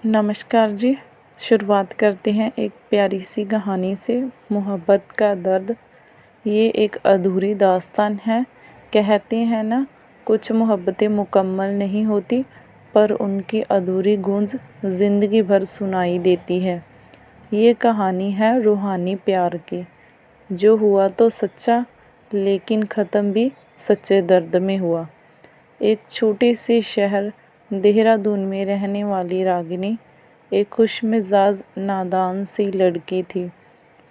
नमस्कार जी। शुरुआत करते हैं एक प्यारी सी कहानी से। मोहब्बत का दर्द। ये एक अधूरी दास्तान है। कहते हैं ना, कुछ मोहब्बतें मुकम्मल नहीं होती, पर उनकी अधूरी गूंज ज़िंदगी भर सुनाई देती है। ये कहानी है रूहानी प्यार की, जो हुआ तो सच्चा, लेकिन ख़त्म भी सच्चे दर्द में हुआ। एक छोटे से शहर देहरादून में रहने वाली रागिनी एक खुशमिजाज नादान सी लड़की थी।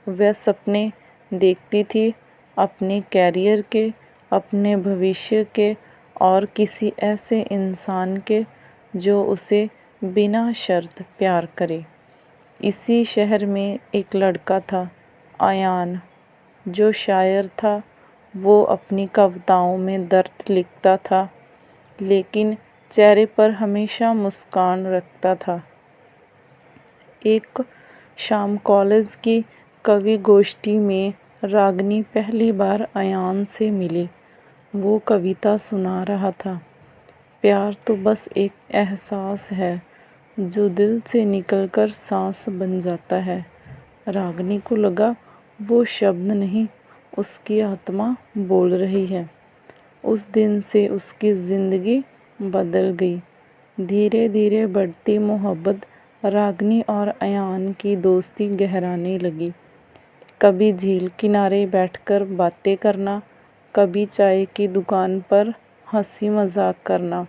वह सपने देखती थी अपने कैरियर के, अपने भविष्य के और किसी ऐसे इंसान के जो उसे बिना शर्त प्यार करे। इसी शहर में एक लड़का था, अयान, जो शायर था। वो अपनी कविताओं में दर्द लिखता था, लेकिन चेहरे पर हमेशा मुस्कान रखता था। एक शाम कॉलेज की कवि गोष्ठी में रागिनी पहली बार अयान से मिली। वो कविता सुना रहा था, प्यार तो बस एक एहसास है जो दिल से निकलकर सांस बन जाता है। रागिनी को लगा वो शब्द नहीं, उसकी आत्मा बोल रही है। उस दिन से उसकी ज़िंदगी बदल गई। धीरे धीरे बढ़ती मोहब्बत रागिनी और अयान की दोस्ती गहराने लगी। कभी झील किनारे बैठकर बातें करना, कभी चाय की दुकान पर हंसी मजाक करना।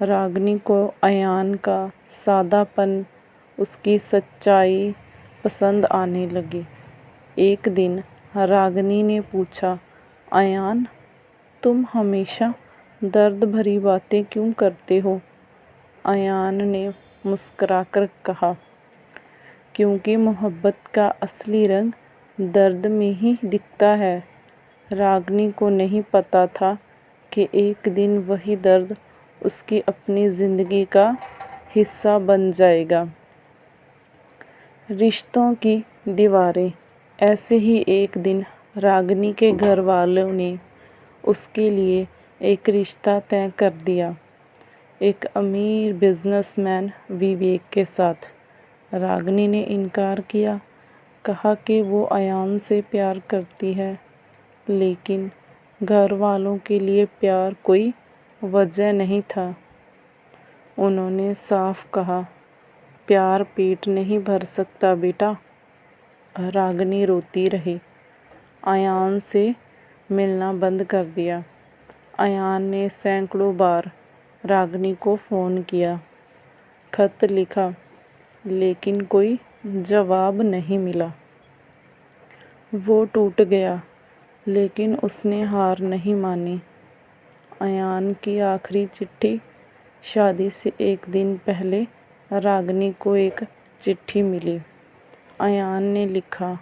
रागिनी को अयान का सादापन, उसकी सच्चाई पसंद आने लगी। एक दिन रागिनी ने पूछा, अयान, तुम हमेशा दर्द भरी बातें क्यों करते हो? अयान ने मुस्कुराकर कहा, क्योंकि मोहब्बत का असली रंग दर्द में ही दिखता है। रागिनी को नहीं पता था कि एक दिन वही दर्द उसकी अपनी ज़िंदगी का हिस्सा बन जाएगा। रिश्तों की दीवारें। ऐसे ही एक दिन रागिनी के घर वालों ने उसके लिए एक रिश्ता तय कर दिया, एक अमीर बिजनेसमैन विवेक के साथ। रागिनी ने इनकार किया, कहा कि वो अयान से प्यार करती है, लेकिन घर वालों के लिए प्यार कोई वजह नहीं था। उन्होंने साफ कहा, प्यार पेट नहीं भर सकता बेटा। रागिनी रोती रही। अयान से मिलना बंद कर दिया। अयान ने सैकड़ों बार रागिनी को फ़ोन किया, खत लिखा, लेकिन कोई जवाब नहीं मिला। वो टूट गया, लेकिन उसने हार नहीं मानी। अयान की आखिरी चिट्ठी। शादी से एक दिन पहले रागिनी को एक चिट्ठी मिली। अयान ने लिखा,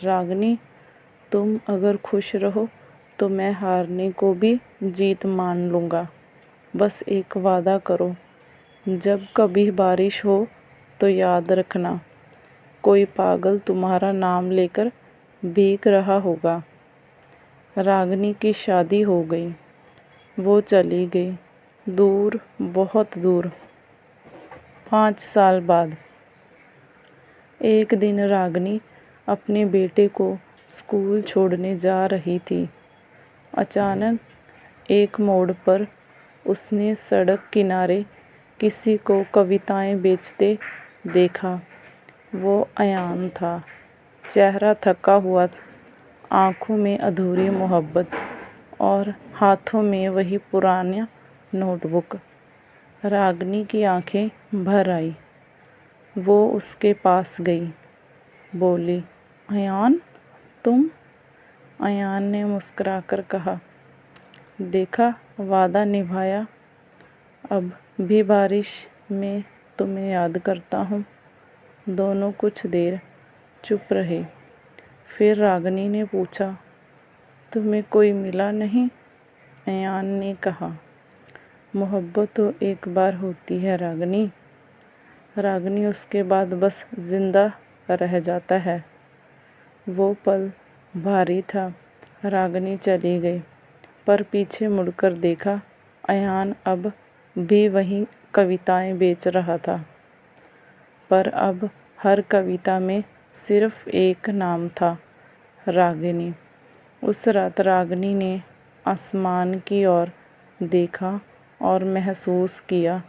रागिनी, तुम अगर खुश रहो तो मैं हारने को भी जीत मान लूँगा। बस एक वादा करो, जब कभी बारिश हो तो याद रखना, कोई पागल तुम्हारा नाम लेकर भीग रहा होगा। रागिनी की शादी हो गई। वो चली गई, दूर, बहुत दूर। 5 साल बाद एक दिन रागिनी अपने बेटे को स्कूल छोड़ने जा रही थी। अचानक एक मोड़ पर उसने सड़क किनारे किसी को कविताएं बेचते देखा। वो अयान था। चेहरा थका हुआ, आँखों में अधूरी मोहब्बत और हाथों में वही पुराना नोटबुक। रागिनी की आंखें भर आई। वो उसके पास गई, बोली, अयान, तुम? अयान ने मुस्कुराकर कहा, देखा, वादा निभाया। अब भी बारिश में तुम्हें याद करता हूँ। दोनों कुछ देर चुप रहे। फिर रागिनी ने पूछा, तुम्हें कोई मिला नहीं? अयान ने कहा, मोहब्बत तो एक बार होती है रागिनी। रागिनी उसके बाद बस जिंदा रह जाता है। वो पल भारी था। रागिनी चली गई, पर पीछे मुड़कर देखा, अयान अब भी वही कविताएं बेच रहा था। पर अब हर कविता में सिर्फ एक नाम था, रागिनी। उस रात रागिनी ने आसमान की ओर देखा और महसूस किया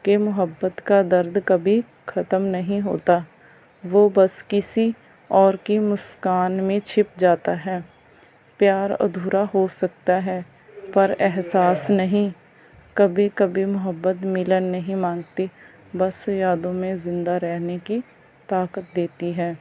कि मोहब्बत का दर्द कभी ख़त्म नहीं होता, वो बस किसी और की मुस्कान में छिप जाता है। प्यार अधूरा हो सकता है पर एहसास नहीं। कभी कभी मोहब्बत मिलन नहीं मांगती, बस यादों में ज़िंदा रहने की ताकत देती है।